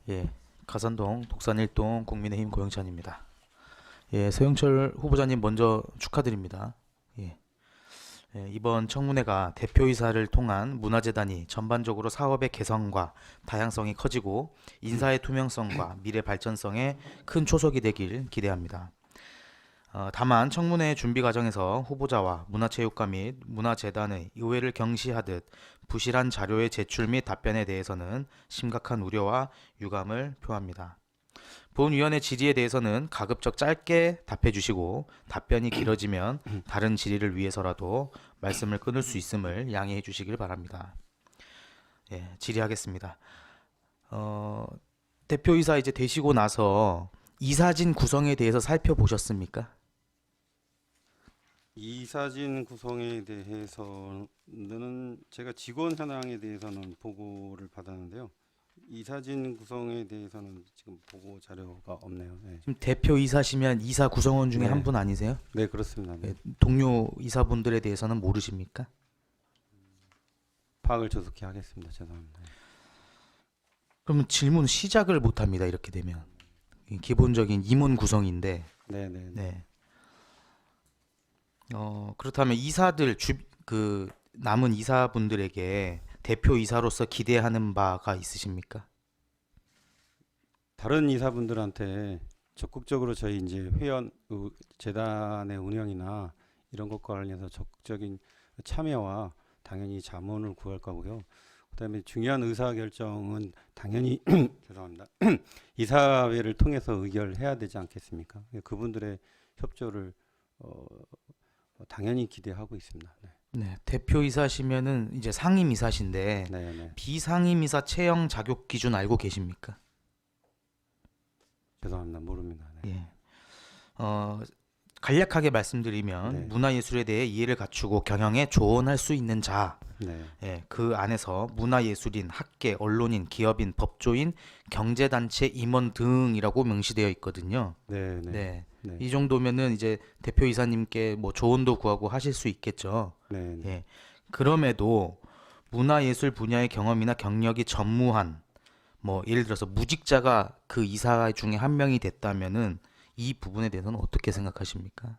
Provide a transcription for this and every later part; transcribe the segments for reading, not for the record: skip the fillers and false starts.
예, 가산동 독산 1동 국민의힘 고영찬입니다. 예, 서영철 후보자님 먼저 축하드립니다. 예, 이번 청문회가 대표이사를 통한 문화재단이 전반적으로 사업의 개성과 다양성이 커지고 인사의 투명성과 미래 발전성에 큰 초석이 되길 기대합니다. 다만 청문회 준비 과정에서 후보자와 문화체육관 및 문화재단의 의회를 경시하듯 부실한 자료의 제출 및 답변에 대해서는 심각한 우려와 유감을 표합니다. 본위원회 질의에 대해서는 가급적 짧게 답해 주시고 답변이 길어지면 다른 질의를 위해서라도 말씀을 끊을 수 있음을 양해해 주시길 바랍니다. 예, 질의하겠습니다. 어, 대표이사 이제 되시고 나서 이사진 구성에 대해서 살펴보셨습니까? 이 사진 구성에 대해서는 제가 직원 현황에 대해서는 보고를 받았는데요. 이 사진 구성에 대해서는 지금 보고 자료가 없네요. 네, 지금 대표이사시면 이사 구성원 중에 한 네, 분 아니세요? 네 그렇습니다. 네. 예, 동료 이사분들에 대해서는 모르십니까? 파악을 조속히 하겠습니다. 죄송합니다. 그러면 질문 시작을 못 합니다. 이렇게 되면 기본적인 임원 구성인데, 네, 네, 네. 네. 그렇다면 이사들 그 남은 이사분들에게 대표 이사로서 기대하는 바가 있으십니까? 다른 이사분들한테 적극적으로 저희 이제 회원 재단의 운영이나 이런 것과 관련해서 적극적인 참여와 당연히 자문을 구할 거고요. 그다음에 중요한 의사 결정은 당연히 죄송합니다. 이사회를 통해서 의결해야 되지 않겠습니까? 그분들의 협조를 어, 당연히 기대하고 있습니다. 네, 네, 대표 이사시면은 이제 상임 이사신데 네, 네. 비상임 이사 채용 자격 기준 알고 계십니까? 죄송합니다. 모릅니다. 네, 예. 어, 간략하게 말씀드리면 네, 문화예술에 대해 이해를 갖추고 경영에 조언할 수 있는 자, 네, 예, 그 안에서 문화예술인, 학계, 언론인, 기업인, 법조인, 경제단체 임원 등이라고 명시되어 있거든요. 네, 네, 네, 네, 이 정도면은 이제 대표이사님께 뭐 조언도 구하고 하실 수 있겠죠. 네, 네. 예, 그럼에도 문화예술 분야의 경험이나 경력이 전무한 뭐 예를 들어서 무직자가 그 이사 중에 한 명이 됐다면은 이 부분에 대해서는 어떻게 생각하십니까?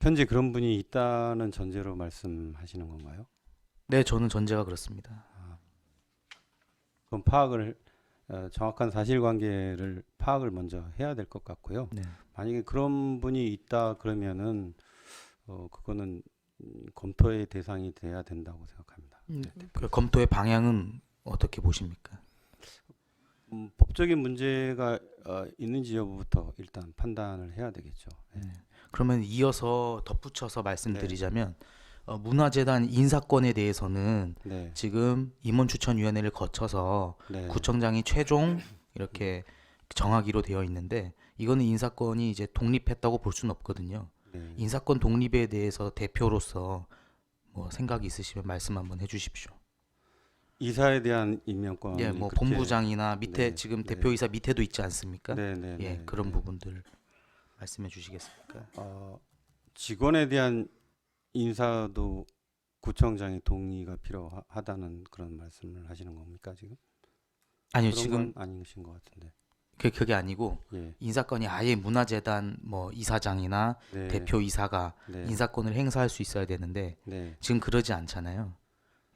현재 그런 분이 있다는 전제로 말씀하시는 건가요? 네, 저는 전제가 그렇습니다. 그럼 파악을 정확한 사실관계를 파악을 먼저 해야 될 것 같고요. 네. 만약에 그런 분이 있다 그러면은 그거는 검토의 대상이 돼야 된다고 생각합니다. 네, 그 검토의 방향은 어떻게 보십니까? 법적인 문제가 있는지 여부부터 일단 판단을 해야 되겠죠. 네, 그러면 이어서 덧붙여서 네, 말씀드리자면 문화재단 인사권에 대해서는 네, 지금 임원추천위원회를 거쳐서 네, 구청장이 최종 이렇게 정하기로 되어 있는데 이거는 인사권이 이제 독립했다고 볼 수는 없거든요. 네. 인사권 독립에 대해서 대표로서 뭐 생각이 있으시면 말씀 한번 해주십시오. 이사에 대한 예, 임명권이 뭐 그렇게 본부장이나 밑에 네, 지금 네, 대표이사 밑에도 있지 않습니까? 네, 네, 예, 네, 그런 네. 부분들 말씀해 주시겠습니까? 직원에 대한 인사도 구청장의 동의가 필요하다는 그런 말씀을 하시는 겁니까 지금? 아니요, 그런 지금 건 아니신 것 같은데. 그게 아니고 예, 인사권이 아예 문화재단 뭐 이사장이나 네, 대표이사가 네, 인사권을 행사할 수 있어야 되는데 네, 지금 그러지 않잖아요.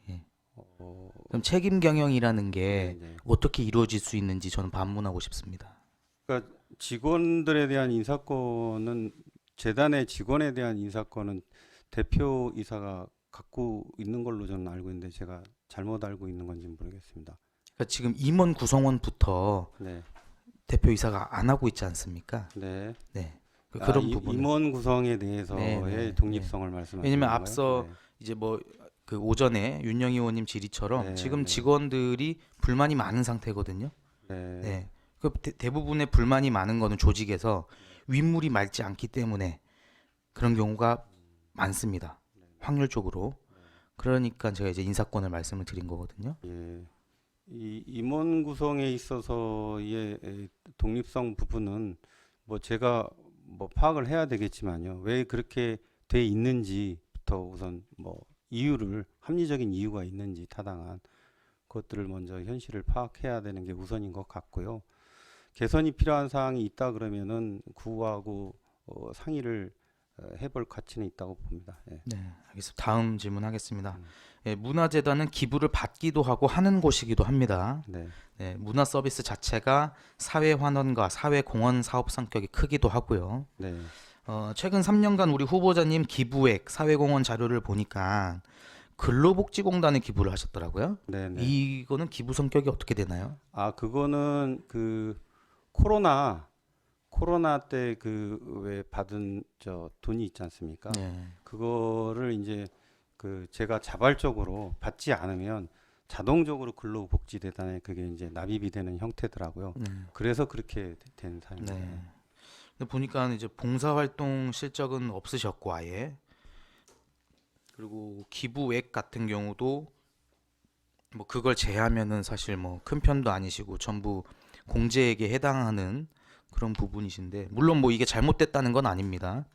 예. 어, 그럼 책임 경영이라는 네, 게 네. 어떻게 이루어질 수 있는지 저는 반문하고 싶습니다. 그러니까 직원들에 대한 인사권은 재단의 직원에 대한 인사권은 대표 이사가 갖고 있는 걸로 저는 알고 있는데 제가 잘못 알고 있는 건지 모르겠습니다. 그러니까 지금 임원 구성원부터 네, 대표이사가 안 하고 있지 않습니까? 네. 네. 그런 부분을 임원 구성에 네, 대해서의 네, 네. 독립성을 말씀하시는 왜냐면 건가요? 앞서 이제 뭐 그 오전에 윤영희 의원님 질의처럼 네, 지금 네, 직원들이 불만이 많은 상태거든요. 네, 네. 그 대부분의 불만이 많은 거는 조직에서 윗물이 맑지 않기 때문에 그런 경우가 많습니다. 확률적으로. 그러니까 제가 이제 인사권을 말씀을 드린 거거든요. 예. 이 임원 구성에 있어서의 독립성 부분은 뭐 제가 뭐 파악을 해야 되겠지만요. 왜 그렇게 돼 있는지부터 우선 뭐 이유를 합리적인 이유가 있는지 타당한 그것들을 먼저 현실을 파악해야 되는 게 우선인 것 같고요. 개선이 필요한 사항이 있다 그러면은 구하고 상의를 해볼 가치는 있다고 봅니다. 예. 네, 알겠습니다. 다음 질문하겠습니다. 음. 예, 문화재단은 기부를 받기도 하고 하는 곳이기도 합니다. 네, 네, 문화 서비스 자체가 사회 환원과 사회 공헌 사업 성격이 크기도 하고요. 네, 최근 3년간 우리 후보자님 기부액, 사회 공헌 자료를 보니까 근로복지공단에 기부를 하셨더라고요. 네, 네. 이거는 기부 성격이 어떻게 되나요? 아, 그거는 그 코로나 때 그 왜 받은 저 돈이 있지 않습니까? 네. 그거를 이제 그 제가 자발적으로 받지 않으면 자동적으로 근로복지재단에 그게 이제 납입이 되는 형태더라고요. 네. 그래서 그렇게 된 사입니다. 네. 근데 보니까 이제 봉사활동 실적은 없으셨고 아예 그리고 기부액 같은 경우도 뭐 그걸 제하면은 사실 뭐 큰 편도 아니시고 전부 공제액에 해당하는 그런 부분이신데 물론 뭐 이게 잘못됐다는 건 아닙니다.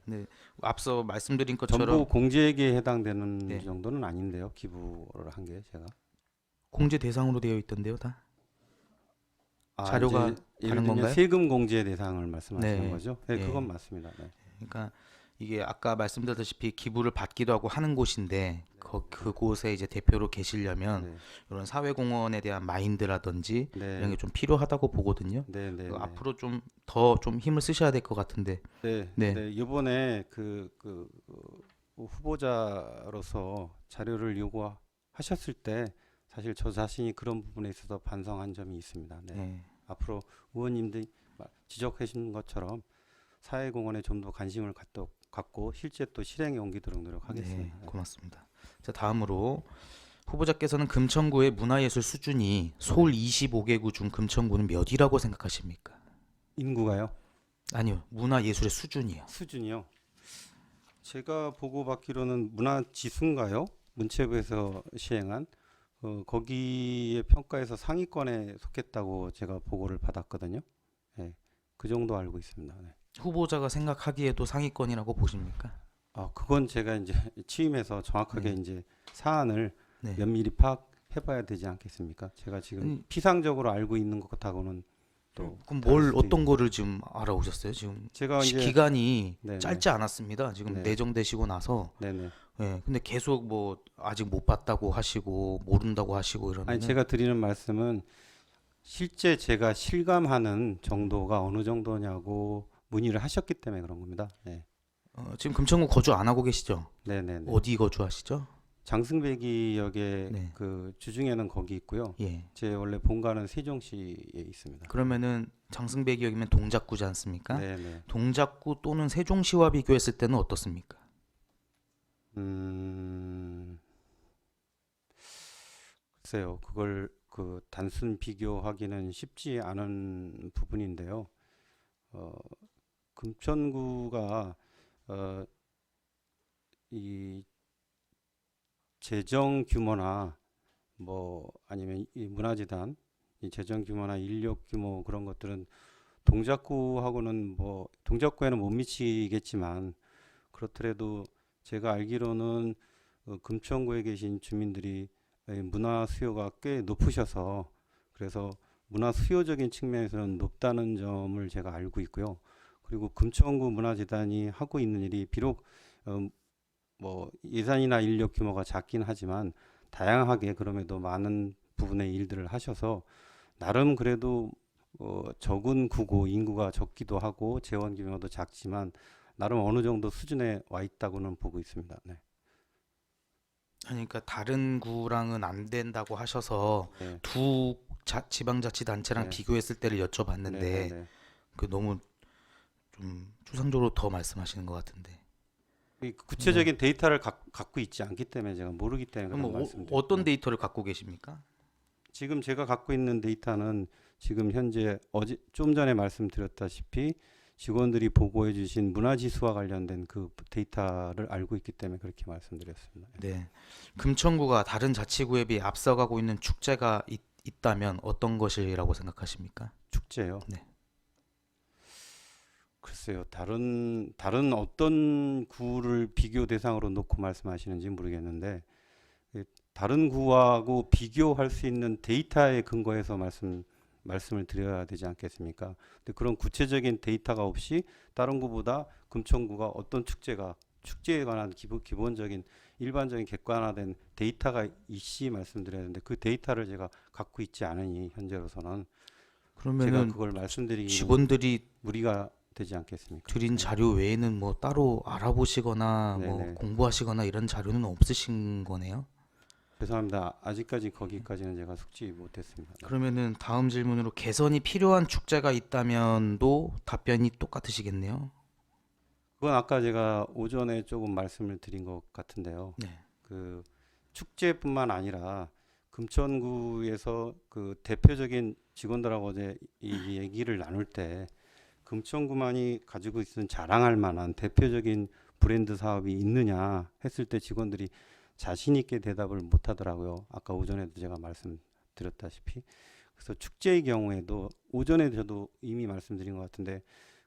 근데 앞서 말씀드린 것처럼 전부 공제액에 해당되는 네. 정도는 아닌데요. 기부를 한 게 제가. 공제 대상으로 되어 있던데요, 다. 아, 자료가 이제 예를 다른 들면 건가요? 세금 공제 대상을 말씀하시는 네. 거죠? 네, 예. 그건 맞습니다. 네. 그러니까 이게 아까 말씀드렸다시피 기부를 받기도 하고 하는 곳인데 그곳에 이제 대표로 계시려면 네. 이런 사회공헌에 대한 마인드라든지 이런 네. 게 좀 필요하다고 보거든요. 네, 네, 네. 앞으로 좀 더 좀 힘을 쓰셔야 될 것 같은데. 네, 네. 네. 이번에 후보자로서 자료를 요구하셨을 때 사실 저 자신이 그런 부분에 있어서 반성한 점이 있습니다. 네. 네. 앞으로 의원님들이 지적해 주신 것처럼 사회공헌에 좀 더 관심을 갖고 실제 또 실행에 옮기도록 노력하겠습니다. 네, 고맙습니다. 자, 다음으로 후보자께서는 금천구의 문화예술 수준이 서울 25개구 중 금천구는 몇이라고 생각하십니까? 인구가요? 아니요, 문화예술의 수준이요. 수준이요? 제가 보고받기로는 문화지수인가요? 문체부에서 시행한 거기에 평가에서 상위권에 속했다고 제가 보고를 받았거든요. 네, 그 정도 알고 있습니다. 네. 후보자가 생각하기에도 상위권이라고 보십니까? 아, 그건 제가 이제 취임해서 정확하게 네. 이제 사안을 네. 면밀히 파악해봐야 되지 않겠습니까? 제가 지금 음. 피상적으로 알고 있는 것하고는 또 그럼 다를 뭘 수도 어떤 거를 지금 알아오셨어요? 지금 제가 이제 기간이 네네. 짧지 않았습니다. 지금 네. 내정되시고 나서 네네. 예, 근데 계속 뭐 아직 못 봤다고 하시고 모른다고 하시고 아니 이러면은 제가 드리는 말씀은 실제 제가 실감하는 정도가 어느 정도냐고 문의를 하셨기 때문에 그런 겁니다. 네. 지금 금천구 거주 안 하고 계시죠? 네네네. 어디 거주하시죠? 장승배기역에 네. 그 주중에는 거기 있고요. 예. 제 원래 본가는 세종시에 있습니다. 그러면은 장승배 기역이면 동작구지 않습니까? 네네. 동작구 또는 세종시와 비교했을 때는 어떻습니까? 글쎄요. 그걸 그 단순 비교하기는 쉽지 않은 부분인데요. 금천구가 이 재정 규모나 뭐 아니면 이 문화재단 이 재정 규모나 인력 규모 그런 것들은 동작구하고는 뭐 동작구에는 못 미치겠지만 그렇더라도 제가 알기로는 금천구에 계신 주민들이 문화 수요가 꽤 높으셔서 그래서 문화 수요적인 측면에서는 높다는 점을 제가 알고 있고요. 그리고 금천구 문화재단이 하고 있는 일이 비록 뭐 예산이나 인력 규모가 작긴 하지만 다양하게 그럼에도 많은 부분의 일들을 하셔서 나름 그래도 적은 구고 인구가 적기도 하고 재원 규모도 작지만 나름 어느 정도 수준에 와 있다고는 보고 있습니다. 네. 그러니까 다른 구랑은 안 된다고 하셔서 네. 두 지방자치단체랑 네. 비교했을 때를 여쭤봤는데 네, 네, 그 너무 좀 추상적으로 더 말씀하시는 것 같은데. 네. 구체적인 데이터를 갖고 있지 않기 때문에 제가 모르기 때문에 그럼 그런 뭐 말씀드립니다. 어떤 데이터를 갖고 계십니까? 지금 제가 갖고 있는 데이터는 지금 현재 좀 전에 말씀드렸다시피 직원들이 보고해 주신 문화지수와 관련된 그 데이터를 알고 있기 때문에 그렇게 말씀드렸습니다. 네. 금천구가 다른 자치구에 비해 앞서가고 있는 축제가 있다면 어떤 것이라고 생각하십니까? 축제요. 네. 글쎄요. 다른 어떤 구를 비교 대상으로 놓고 말씀하시는지 모르겠는데 다른 구하고 비교할 수 있는 데이터에 근거해서 말씀을 드려야 되지 않겠습니까? 근데 그런 구체적인 데이터가 없이 다른 구보다 금천구가 어떤 축제에 관한 기본적인 일반적인 객관화된 데이터가 있이 말씀드려야 되는데 그 데이터를 제가 갖고 있지 않으니 현재로서는 제가 그러면은 그걸 말씀드리기는 직원들이 무리가 되지 않겠습니까? 드린 네. 자료 외에는 뭐 따로 알아보시거나 뭐 네네. 공부하시거나 이런 자료는 없으신 거네요. 죄송합니다. 아직까지 거기까지는 제가 숙지 못했습니다. 네. 그러면은 다음 질문으로 개선이 필요한 축제가 있다면도 답변이 똑같으시겠네요. 그건 아까 제가 오전에 조금 말씀을 드린 것 같은데요. 네. 그 축제뿐만 아니라 금천구에서 그 대표적인 직원들하고 어제 이 얘기를 나눌 때 금천구만이 가지고 있는 자랑할 만한 대표적인 브랜드 사업이 있느냐 했을 때 직원들이 자신 있게 대답을 못 하더라고요. 아까 오전에도 제가 말씀드렸다시피. 그래서 축제의 경우에도 오전에 저도 이미 말씀드린 것 같은데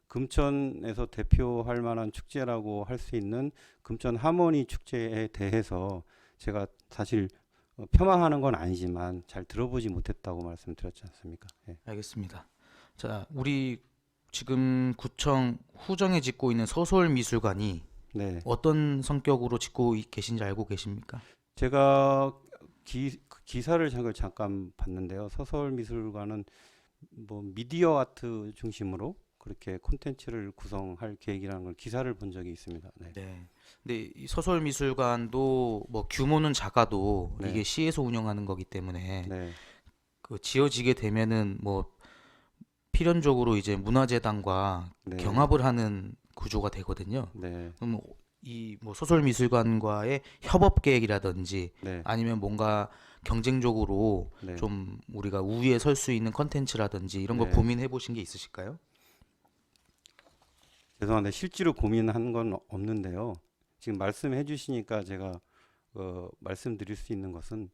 금천에서 대표할 만한 축제라고 할 수 있는 금천 하모니 축제에 대해서 제가 사실 폄하하는 건 아니지만 잘 들어보지 못했다고 말씀드렸지 않습니까? 예. 알겠습니다. 자, 우리 지금 구청 후정에 짓고 있는 서솔미술관이 네. 어떤 성격으로 짓고 계신지 알고 계십니까? 제가 기사를 잠깐 봤는데요. 서서울미술관은 뭐 미디어 아트 중심으로 그렇게 콘텐츠를 구성할 계획이라는 걸 기사를 본 적이 있습니다. 네. 네. 근데 이 서솔미술관도 뭐 규모는 작아도 네. 이게 시에서 운영하는 거기 때문에 네. 그 지어지게 되면은 뭐 필연적으로 이제 문화재단과 네. 경합을 하는 구조가 되거든요. 네. 그럼 이 뭐 소설미술관과의 협업 계획이라든지 네. 아니면 뭔가 경쟁적으로 네. 좀 우리가 우위에 설 수 있는 컨텐츠라든지 이런 걸 네. 고민해 보신 게 있으실까요? 죄송한데 실제로 고민한 건 없는데요. 지금 말씀해 주시니까 제가 말씀드릴 수 있는 것은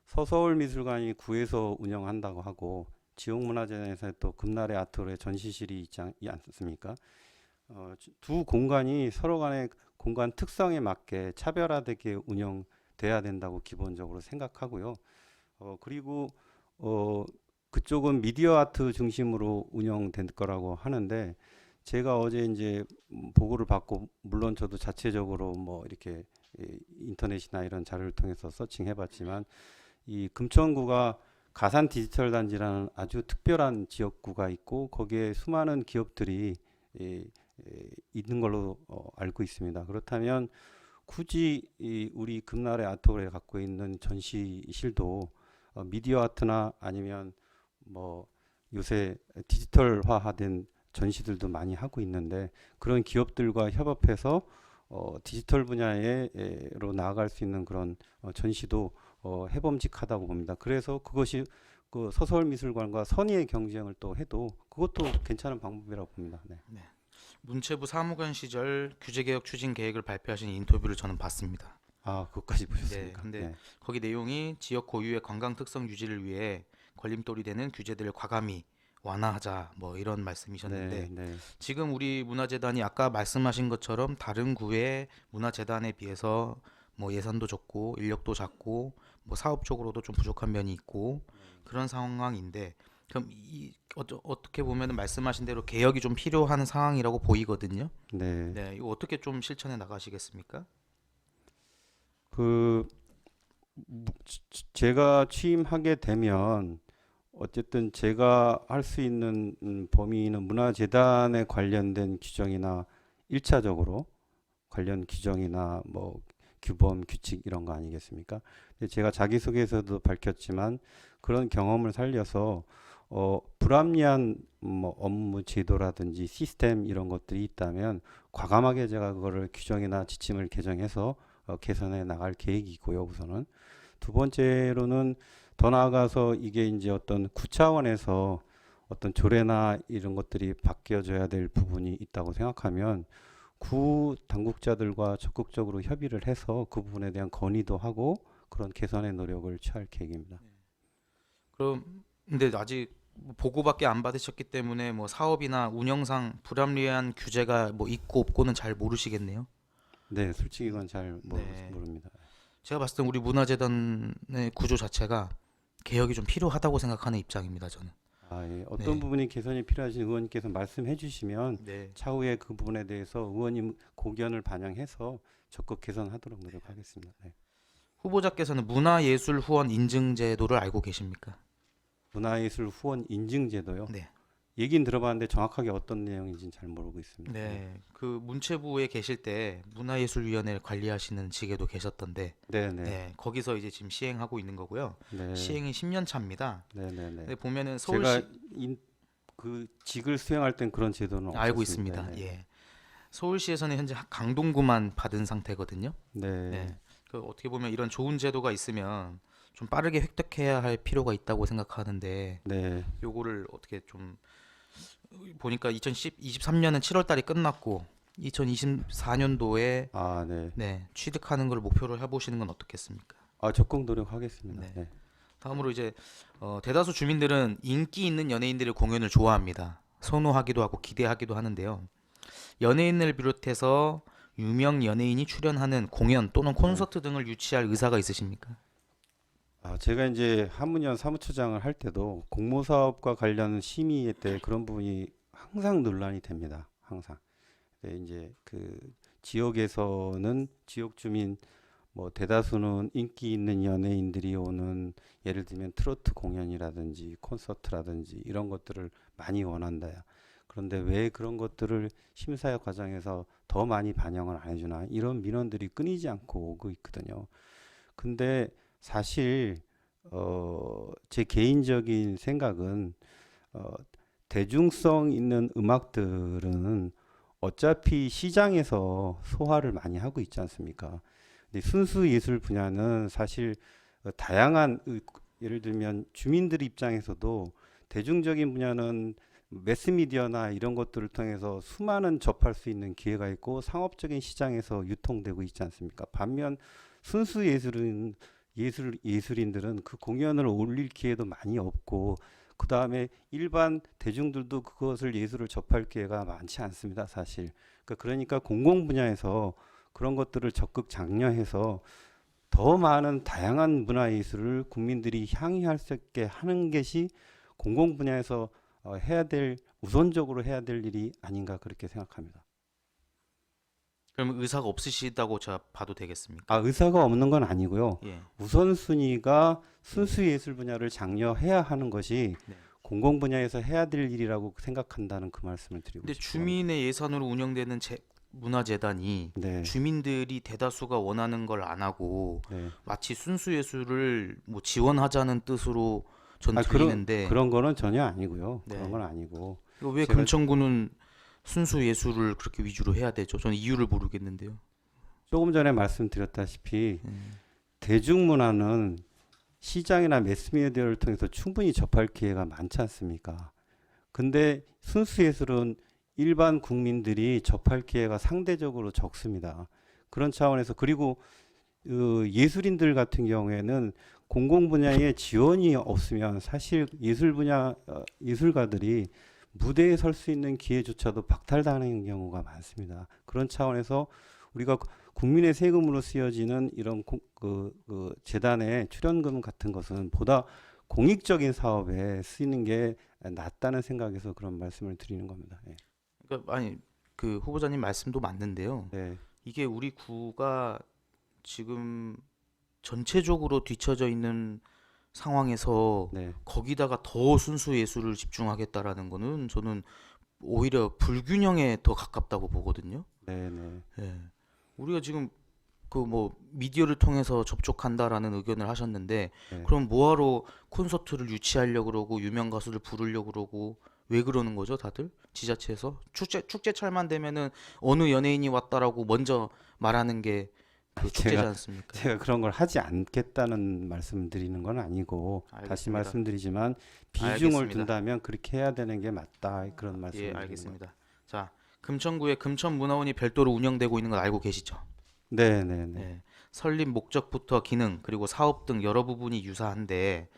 서서울미술관이 구에서 운영한다고 하고 지역문화재단에서 또 금날의 아트홀의 전시실이 있지 않습니까? 두 공간이 서로 간의 공간 특성에 맞게 차별화되게 운영돼야 된다고 기본적으로 생각하고요. 그리고 그쪽은 미디어 아트 중심으로 운영된 거라고 하는데 제가 어제 이제 보고를 받고 물론 저도 자체적으로 뭐 이렇게 인터넷이나 이런 자료를 통해서 서칭해봤지만 이 금천구가 가산 디지털 단지라는 아주 특별한 지역구가 있고 거기에 수많은 기업들이 있는 걸로 알고 있습니다. 그렇다면 굳이 우리 금날의 아트홀에 갖고 있는 전시실도 미디어 아트나 아니면 뭐 요새 디지털화된 전시들도 많이 하고 있는데 그런 기업들과 협업해서 디지털 분야로 나아갈 수 있는 그런 전시도 해봄직하다고 봅니다. 그래서 그것이 그 서서울미술관과 선의의 경쟁을 또 해도 그것도 괜찮은 방법이라고 봅니다. 네. 문체부 사무관 시절 규제개혁 추진 계획을 발표하신 인터뷰를 저는 봤습니다. 아, 그것까지 네, 보셨습니까? 근데 네. 거기 내용이 지역 고유의 관광 특성 유지를 위해 걸림돌이 되는 규제들을 과감히 완화하자 뭐 이런 말씀이셨는데 네, 네, 지금 우리 문화재단이 아까 말씀하신 것처럼 다른 구의 문화재단에 비해서 뭐 예산도 적고 인력도 작고 뭐 사업적으로도 좀 부족한 면이 있고 그런 상황인데 그럼 어떻게 보면 말씀하신 대로 개혁이 좀 필요한 상황이라고 보이거든요. 네. 네, 이거 어떻게 좀 실천해 나가시겠습니까? 그 제가 취임하게 되면 어쨌든 제가 할 수 있는 범위는 문화재단에 관련된 규정이나 1차적으로 관련 규정이나 뭐 규범, 규칙 이런 거 아니겠습니까? 근데 제가 자기소개에서도 밝혔지만 그런 경험을 살려서 불합리한 뭐 업무 제도라든지 시스템 이런 것들이 있다면 과감하게 제가 그거를 규정이나 지침을 개정해서 개선해 나갈 계획이고요. 우선은 두 번째로는 더 나아가서 이게 이제 어떤 구차원에서 어떤 조례나 이런 것들이 바뀌어져야 될 부분이 있다고 생각하면 구 당국자들과 적극적으로 협의를 해서 그 부분에 대한 건의도 하고 그런 개선의 노력을 취할 계획입니다. 그럼 근데 아직 보고밖에 안 받으셨기 때문에 뭐 사업이나 운영상 불합리한 규제가 뭐 있고 없고는 잘 모르시겠네요. 네, 솔직히 이건 잘 네. 모릅니다. 제가 봤을 땐 우리 문화재단의 구조 자체가 개혁이 좀 필요하다고 생각하는 입장입니다, 저는. 아, 예. 어떤 네. 부분이 개선이 필요하신 의원님께서 말씀해 주시면 네. 차후에 그 부분에 대해서 의원님 고견을 반영해서 적극 개선하도록 노력하겠습니다. 네. 후보자께서는 문화예술 후원 인증 제도를 알고 계십니까? 문화예술 후원 인증 제도요. 네. 얘긴 들어봤는데 정확하게 어떤 내용인지는 잘 모르고 있습니다. 네. 그 문체부에 계실 때 문화예술위원회를 관리하시는 직에도 계셨던데, 네, 네, 네. 거기서 이제 지금 시행하고 있는 거고요. 네, 시행이 10년 차입니다. 네, 네, 네. 근데 보면은 제가 서울시 그 직을 수행할 땐 그런 제도는 알고 없었습니다. 있습니다. 네, 예. 서울시에서는 현재 강동구만 받은 상태거든요. 네, 네. 그 어떻게 보면 이런 좋은 제도가 있으면 좀 빠르게 획득해야 할 필요가 있다고 생각하는데 네, 요거를 어떻게 좀 보니까 2023년은 7월 달이 끝났고 2024년도에 아, 네. 네, 취득하는 걸 목표로 해보시는 건 어떻겠습니까? 아, 적극 노력하겠습니다. 네. 네, 다음으로 이제 대다수 주민들은 인기 있는 연예인들의 공연을 좋아합니다. 선호하기도 하고 기대하기도 하는데요. 연예인을 비롯해서 유명 연예인이 출연하는 공연 또는 콘서트 등을 유치할 의사가 있으십니까? 아, 제가 이제 한문현 사무처장을 할 때도 공모사업과 관련 심의 때 그런 부분이 항상 논란이 됩니다. 항상. 네, 이제 그 지역에서는 지역 주민 뭐 대다수는 인기 있는 연예인들이 오는 예를 들면 트로트 공연이라든지 콘서트라든지 이런 것들을 많이 원한다. 그런데 왜 그런 것들을 심사 과정에서 더 많이 반영을 안 해주나 이런 민원들이 끊이지 않고 오고 있거든요. 근데 사실 제 개인적인 생각은 어, 대중성 있는 음악들은 어차피 시장에서 소화를 많이 하고 있지 않습니까? 근데 순수 예술 분야는 사실 다양한 예를 들면 주민들 입장에서도 대중적인 분야는 매스미디어나 이런 것들을 통해서 수많은 접할 수 있는 기회가 있고 상업적인 시장에서 유통되고 있지 않습니까? 반면 순수 예술인들은 그 공연을 올릴 기회도 많이 없고 그 다음에 일반 대중들도 그것을 예술을 접할 기회가 많지 않습니다, 사실. 그러니까 공공 분야에서 그런 것들을 적극 장려해서 더 많은 다양한 문화 예술을 국민들이 향유할 수 있게 하는 것이 공공 분야에서 해야 될 우선적으로 해야 될 일이 아닌가 그렇게 생각합니다. 그럼 의사가 없으시다고 제가 봐도 되겠습니까? 아, 의사가 없는 건 아니고요. 예. 우선순위가 순수 예술 분야를 장려해야 하는 것이 네. 공공 분야에서 해야 될 일이라고 생각한다는 그 말씀을 드리고 근데 싶습니다. 주민의 예산으로 운영되는 문화재단이 네, 주민들이 대다수가 원하는 걸 안 하고 네. 마치 순수 예술을 뭐 지원하자는 뜻으로 전 아, 들리는데 그런 거는 전혀 아니고요. 네. 그런 건 아니고. 이거 왜 제가 금천구는 순수 예술을 그렇게 위주로 해야 되죠? 저는 이유를 모르겠는데요. 조금 전에 말씀드렸다시피 음. 대중문화는 시장이나 매스미디어를 통해서 충분히 접할 기회가 많지 않습니까? 근데 순수예술은 일반 국민들이 접할 기회가 상대적으로 적습니다. 그런 차원에서 그리고 예술인들 같은 경우에는 공공 분야에 지원이 없으면 사실 예술 분야 예술가들이 무대에 설 수 있는 기회조차도 박탈당하는 경우가 많습니다. 그런 차원에서 우리가 국민의 세금으로 쓰여지는 이런 재단의 출연금 같은 것은 보다 공익적인 사업에 쓰이는 게 낫다는 생각에서 그런 말씀을 드리는 겁니다. 예. 그러니까 아니 그 후보자님 말씀도 맞는데요. 네, 이게 우리 구가 지금 전체적으로 뒤처져 있는 상황에서 네, 거기다가 더 순수 예술을 집중하겠다라는 거는 저는 오히려 불균형에 더 가깝다고 보거든요. 네, 네, 예. 우리가 지금 그 뭐 미디어를 통해서 접촉한다라는 의견을 하셨는데 네. 그럼 뭐하러 콘서트를 유치하려고 그러고 유명 가수를 부르려고 그러고 왜 그러는 거죠, 다들? 지자체에서 축제철만 되면은 어느 연예인이 왔다라고 먼저 말하는 게 그 축제지 제가 않습니까? 제가 그런 걸 하지 않겠다는 말씀 드리는 건 아니고 다시 알겠습니다. 말씀드리지만 비중을 알겠습니다. 둔다면 그렇게 해야 되는 게 맞다 그런 말씀을 예, 드리는 겁니다. 알겠습니다. 자, 금천구에 금천문화원이 별도로 운영되고 있는 걸 알고 계시죠? 네, 네, 네. 네. 설립 목적부터 기능 그리고 사업 등 여러 부분이 유사한데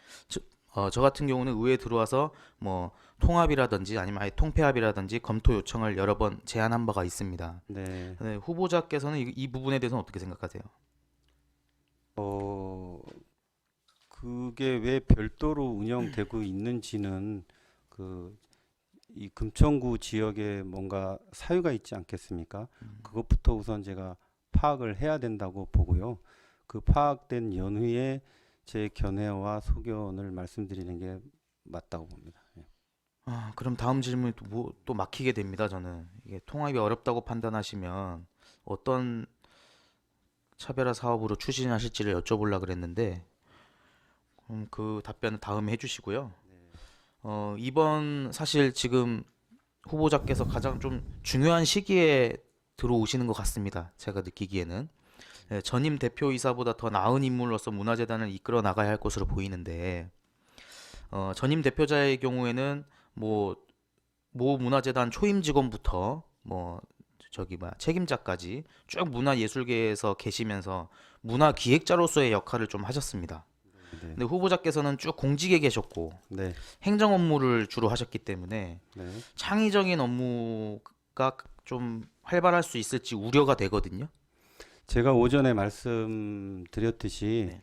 저 같은 경우는 의회에 들어와서 뭐 통합이라든지 아니면 아예 통폐합이라든지 검토 요청을 여러 번 제안한 바가 있습니다. 네. 네, 후보자께서는 이 부분에 대해서는 어떻게 생각하세요? 어, 그게 왜 별도로 운영되고 있는지는 그 이 금천구 지역에 뭔가 사유가 있지 않겠습니까? 그것부터 우선 제가 파악을 해야 된다고 보고요. 그 파악된 연후에 제 견해와 소견을 말씀드리는 게 맞다고 봅니다. 예. 그럼 다음 질문이 또 막히게 됩니다. 저는 이게 통합이 어렵다고 판단하시면 어떤 차별화 사업으로 추진하실지를 여쭤보려고 그랬는데 그 답변은 다음에 해주시고요. 이번 사실 지금 후보자께서 가장 좀 중요한 시기에 들어오시는 것 같습니다. 제가 느끼기에는 전임 대표이사보다 더 나은 인물로서 문화재단을 이끌어 나가야 할 것으로 보이는데 전임 대표자의 경우에는 뭐 모 문화재단 초임 직원부터 뭐 저기 뭐 책임자까지 쭉 문화예술계에서 계시면서 문화기획자로서의 역할을 좀 하셨습니다. 네, 근데 후보자께서는 쭉 공직에 계셨고 네, 행정 업무를 주로 하셨기 때문에 네. 창의적인 업무가 좀 활발할 수 있을지 우려가 되거든요. 제가 오전에 말씀드렸듯이 네.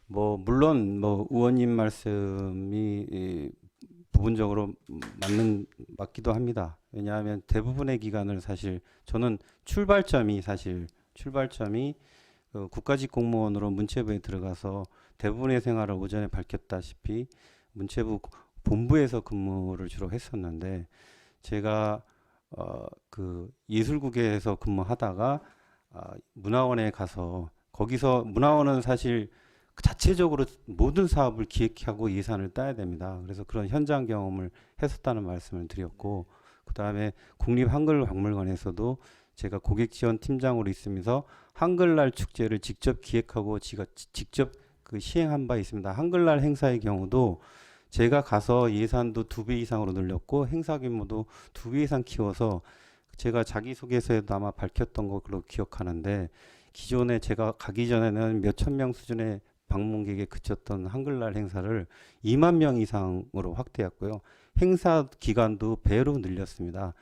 뭐 물론 뭐 의원님 말씀이 부분적으로 맞기도 합니다. 왜냐하면 대부분의 기간을 사실 저는 출발점이 국가직 공무원으로 문체부에 들어가서 대부분의 생활을 오전에 밝혔다시피 문체부 본부에서 근무를 주로 했었는데 제가 그 예술국에서 근무하다가 문화원에 가서 거기서 문화원은 사실 그 자체적으로 모든 사업을 기획하고 예산을 따야 됩니다. 그래서 그런 현장 경험을 했었다는 말씀을 드렸고, 그 다음에 국립한글박물관에서도 제가 고객지원 팀장으로 있으면서 한글날 축제를 직접 기획하고 직접 그 시행한 바 있습니다. 한글날 행사의 경우도 제가 가서 예산도 2배 이상으로 늘렸고 행사 규모도 2배 이상 키워서 제가 자기소개서에도 아마 밝혔던 걸로 기억하는데 기존에 제가 가기 전에는 몇천 명 수준의 방문객에 그쳤던 한글날 행사를 2만 명 이상으로 확대했고요. 행사 기간도 배로 늘렸습니다.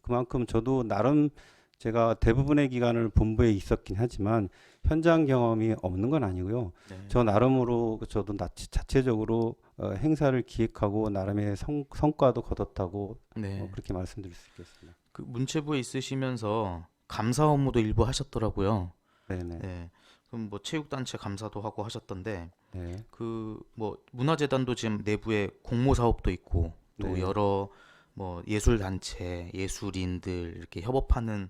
그만큼 저도 나름 제가 대부분의 기간을 본부에 있었긴 하지만 현장 경험이 없는 건 아니고요. 네. 저 나름으로 저도 자체적으로 행사를 기획하고 나름의 성과도 거뒀다고 네. 그렇게 말씀드릴 수 있겠습니다. 그 문체부에 있으시면서 감사 업무도 일부 하셨더라고요. 네네. 네. 그럼 뭐 체육단체 감사도 하고 하셨던데 네. 그 뭐 문화재단도 지금 내부에 공모 사업도 있고 또 네. 여러 뭐 예술단체, 예술인들 이렇게 협업하는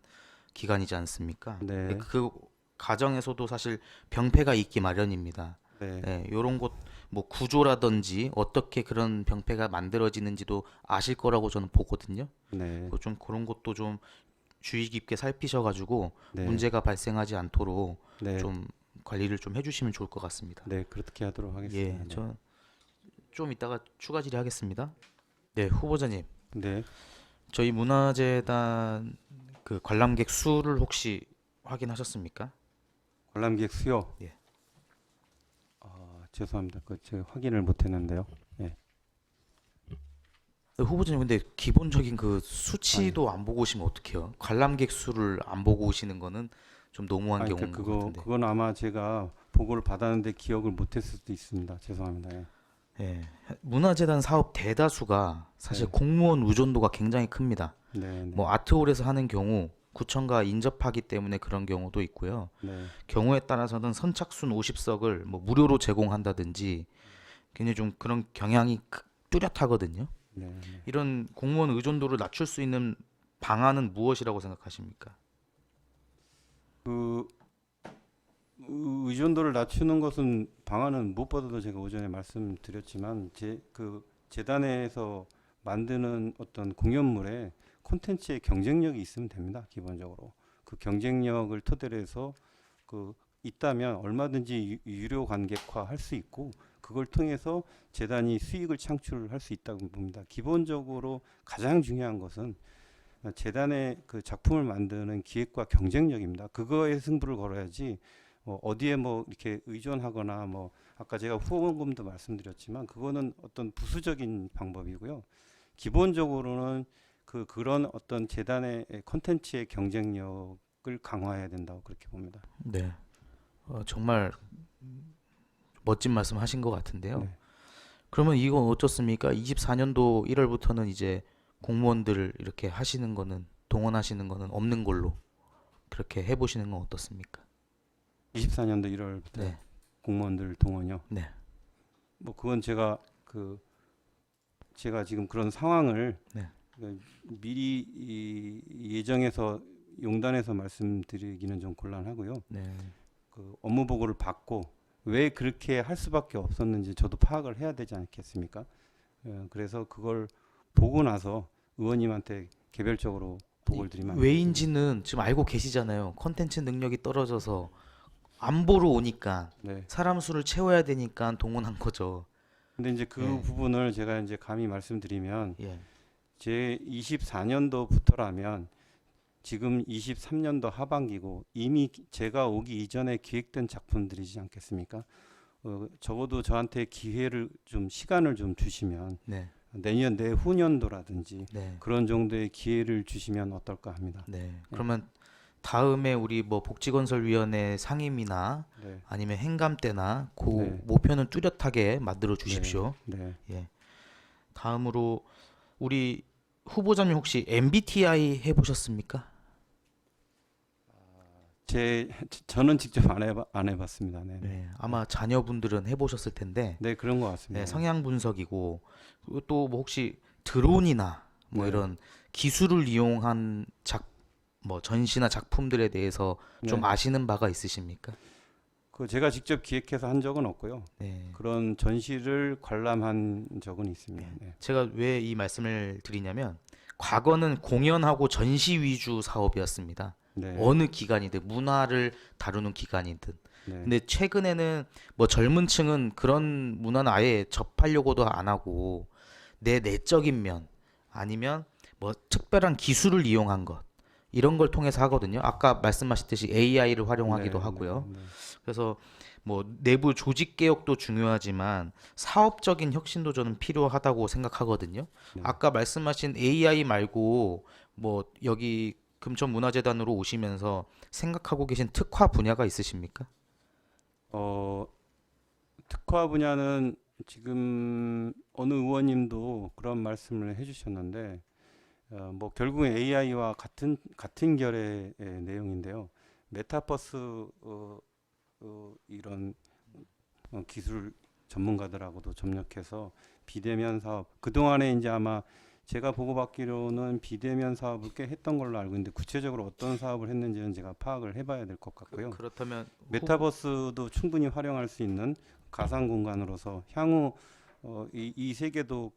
기관이지 않습니까? 네. 그 과정에서도 사실 병폐가 있기 마련입니다. 네. 네, 요런 것 뭐 구조라든지 어떻게 그런 병폐가 만들어지는지도 아실 거라고 저는 보거든요. 네. 좀 그런 것도 좀 주의 깊게 살피셔가지고 네. 문제가 발생하지 않도록 네. 좀 관리를 좀 해주시면 좋을 것 같습니다. 네. 그렇게 하도록 하겠습니다. 예, 네. 저 좀 이따가 추가 질의하겠습니다. 네, 후보자님, 네. 저희 문화재단 그 관람객 수를 혹시 확인하셨습니까? 관람객 수요. 예. 죄송합니다. 그 제가 확인을 못했는데요. 예. 네, 후보자님, 근데 기본적인 그 수치도 안 보고 오시면 어떡해요? 관람객 수를 안 보고 오시는 거는 좀 너무한 아니, 경우인 것 같은데. 그건 아마 제가 보고를 받았는데 기억을 못했을 수도 있습니다. 죄송합니다. 예. 예, 문화재단 사업 대다수가 사실 네. 공무원 의존도가 굉장히 큽니다. 네. 네. 뭐 아트홀에서 하는 경우 구청과 인접하기 때문에 그런 경우도 있고요. 네. 경우에 따라서는 선착순 50석을 뭐 무료로 제공한다든지 굉장히 좀 그런 경향이 뚜렷하거든요. 네. 네. 이런 공무원 의존도를 낮출 수 있는 방안은 무엇이라고 생각하십니까? 그 의존도를 낮추는 것은 방안은 무엇보다도 제가 오전에 말씀드렸지만 그 재단에서 만드는 어떤 공연물에 콘텐츠의 경쟁력이 있으면 됩니다. 기본적으로 그 경쟁력을 토대로 해서 그 있다면 얼마든지 유료 관객화 할 수 있고 그걸 통해서 재단이 수익을 창출할 수 있다고 봅니다. 기본적으로 가장 중요한 것은 재단의 그 작품을 만드는 기획과 경쟁력입니다. 그거에 승부를 걸어야지 어디에 뭐 이렇게 의존하거나 뭐 아까 제가 후원금도 말씀드렸지만 그거는 어떤 부수적인 방법이고요. 기본적으로는 그런 어떤 재단의 콘텐츠의 경쟁력을 강화해야 된다고 그렇게 봅니다. 네, 정말 멋진 말씀 하신 것 같은데요. 네. 그러면 이건 어떻습니까? 24년도 1월부터는 이제 공무원들을 이렇게 하시는 거는 동원하시는 거는 없는 걸로 그렇게 해보시는 건 어떻습니까? 24년도 1월부터 네, 공무원들 동원요. 네, 뭐 그건 제가 지금 그런 상황을 네. 미리 예정해서 용단해서 말씀드리기는 좀 곤란하고요. 네, 그 업무 보고를 받고 왜 그렇게 할 수밖에 없었는지 저도 파악을 해야 되지 않겠습니까? 그래서 그걸 보고 나서 의원님한테 개별적으로 보고를 드리면 안 되겠습니까? 왜인지는 지금 알고 계시잖아요. 컨텐츠 능력이 떨어져서 안 보러 오니까 네. 사람 수를 채워야 되니까 동원한 거죠. 근데 이제 그 예. 부분을 제가 이제 감히 말씀드리면 예, 제 24년도부터라면 지금 23년도 하반기고 이미 제가 오기 이전에 계획된 작품들이지 않겠습니까? 적어도 저한테 기회를 좀 시간을 좀 주시면 네, 내년 내후년도라든지 네, 그런 정도의 기회를 주시면 어떨까 합니다. 네. 그러면 다음에 우리 뭐 복지건설위원회 상임이나 네, 아니면 행감 때나 그 네. 목표는 뚜렷하게 만들어 주십시오. 네. 예. 다음으로 우리 후보자님 혹시 MBTI 해보셨습니까? 저는 직접 안 해봤습니다. 네, 네. 네, 아마 자녀분들은 해보셨을 텐데 네, 그런 것 같습니다. 네, 성향 분석이고 또 뭐 혹시 드론이나 뭐 네. 이런 기술을 이용한 뭐 전시나 작품들에 대해서 좀 네. 아시는 바가 있으십니까? 그 제가 직접 기획해서 한 적은 없고요. 네. 그런 전시를 관람한 적은 있습니다. 네. 제가 왜 이 말씀을 드리냐면 과거는 공연하고 전시 위주 사업이었습니다. 네. 어느 기관이든 문화를 다루는 기관이든. 네. 근데 최근에는 뭐 젊은 층은 그런 문화는 아예 접하려고도 안 하고 내 내적인 면 아니면 뭐 특별한 기술을 이용한 것 이런 걸 통해서 하거든요. 아까 말씀하셨듯이 AI를 활용하기도 네, 하고요. 네, 네. 그래서 뭐 내부 조직 개혁도 중요하지만 사업적인 혁신도 저는 필요하다고 생각하거든요. 네. 아까 말씀하신 AI 말고 뭐 여기 금천문화재단으로 오시면서 생각하고 계신 특화 분야가 있으십니까? 특화 분야는 지금 어느 의원님도 그런 말씀을 해주셨는데, 뭐 결국은 AI와 같은 결의 내용인데요. 메타버스 이런 기술 전문가들하고도 접촉해서 비대면 사업 그동안에 이제 아마 제가 보고받기로는 비대면 사업을 꽤 했던 걸로 알고 있는데 구체적으로 어떤 사업을 했는지는 제가 파악을 해봐야 될 것 같고요. 그렇다면 메타버스도 충분히 활용할 수 있는 가상 공간으로서 향후 이 세계도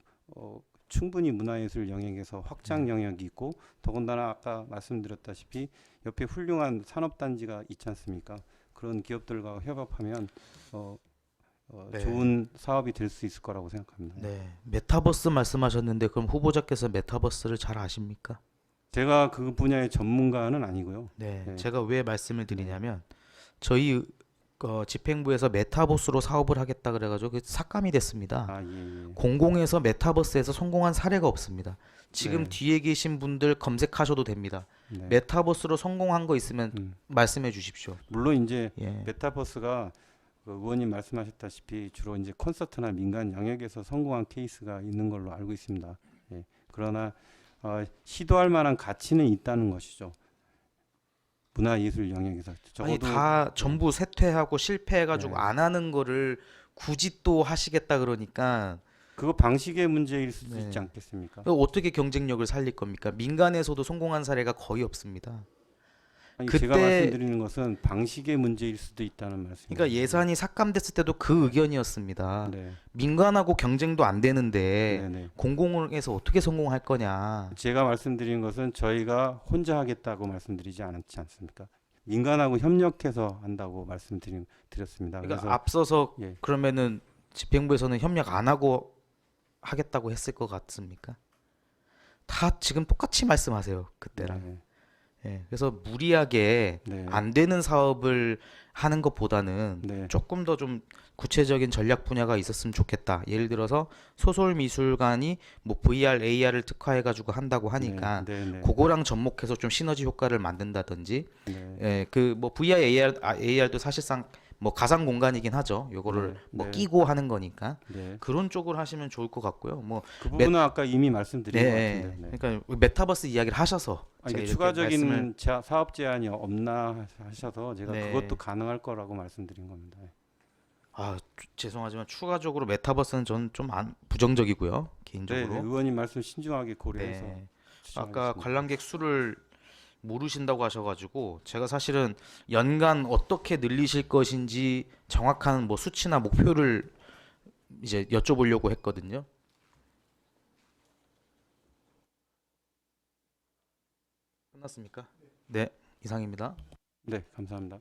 충분히 문화예술 영역에서 확장 영역이 있고 더군다나 아까 말씀드렸다시피 옆에 훌륭한 산업단지가 있지 않습니까? 그런 기업들과 협업하면 네. 좋은 사업이 될 수 있을 거라고 생각합니다. 네, 메타버스 말씀하셨는데 그럼 후보자께서 메타버스를 잘 아십니까? 제가 그 분야의 전문가는 아니고요. 네, 네. 제가 왜 말씀을 드리냐면 저희 집행부에서 메타버스로 사업을 하겠다 그래가지고 그 삭감이 됐습니다. 아, 예, 예. 공공에서 메타버스에서 성공한 사례가 없습니다. 지금 네. 뒤에 계신 분들 검색하셔도 됩니다. 네. 메타버스로 성공한 거 있으면 음. 말씀해 주십시오. 물론 이제 예. 메타버스가 그 의원님 말씀하셨다시피 주로 이제 콘서트나 민간 영역에서 성공한 케이스가 있는 걸로 알고 있습니다. 예. 그러나 시도할 만한 가치는 있다는 것이죠. 문화예술 영역에서 아니 적어도 다 전부 쇠퇴하고 실패해가지고 네. 안 하는 거를 굳이 또 하시겠다 그러니까 그거 방식의 문제일 수도 네. 있지 않겠습니까? 어떻게 경쟁력을 살릴 겁니까? 민간에서도 성공한 사례가 거의 없습니다. 아니, 그때- 제가 말씀드리는 것은 방식의 문제일 수도 있다는 말씀입니다. 그러니까 예산이 삭감됐을 때도 그 의견이었습니다. 네. 민간하고 경쟁도 안 되는데 네, 네. 공공에서 어떻게 성공할 거냐. 제가 말씀드린 것은 저희가 혼자 하겠다고 말씀드리지 않았지 않습니까? 민간하고 협력해서 한다고 말씀드렸습니다. 그러니까 그래서 앞서서 예. 그러면은 집행부에서는 협력 안 하고 하겠다고 했을 것 같습니까? 다 지금 똑같이 말씀하세요. 그때랑. 네, 예, 그래서 무리하게 네. 안 되는 사업을 하는 것보다는 네. 조금 더 좀 구체적인 전략 분야가 있었으면 좋겠다. 예를 들어서 소설 미술관이 뭐 VR, AR을 특화해가지고 한다고 하니까 네, 네, 네. 그거랑 접목해서 좀 시너지 효과를 만든다든지, 네. 예, 그 뭐 VR, AR도 사실상 뭐 가상 공간이긴 하죠. 요거를 네, 뭐 네. 끼고 하는 거니까 네. 그런 쪽으로 하시면 좋을 것 같고요. 뭐 그 부분은 아까 이미 말씀드린 것 같은데. 네. 그러니까 메타버스 이야기를 하셔서 아니, 제가 이게 이렇게 말씀을 추가적인 사업 제안이 없나 하셔서 제가 네. 그것도 가능할 거라고 말씀드린 겁니다. 죄송하지만 추가적으로 메타버스는 저는 좀 부정적이고요. 네, 개인적으로. 의원님 말씀 신중하게 고려해서 네. 아까 추천하겠습니다. 관람객 수를 모르신다고 하셔가지고 제가 사실은 연간 어떻게 늘리실 것인지 정확한 뭐 수치나 목표를 이제 여쭤보려고 했거든요. 끝났습니까? 네, 이상입니다. 네, 감사합니다.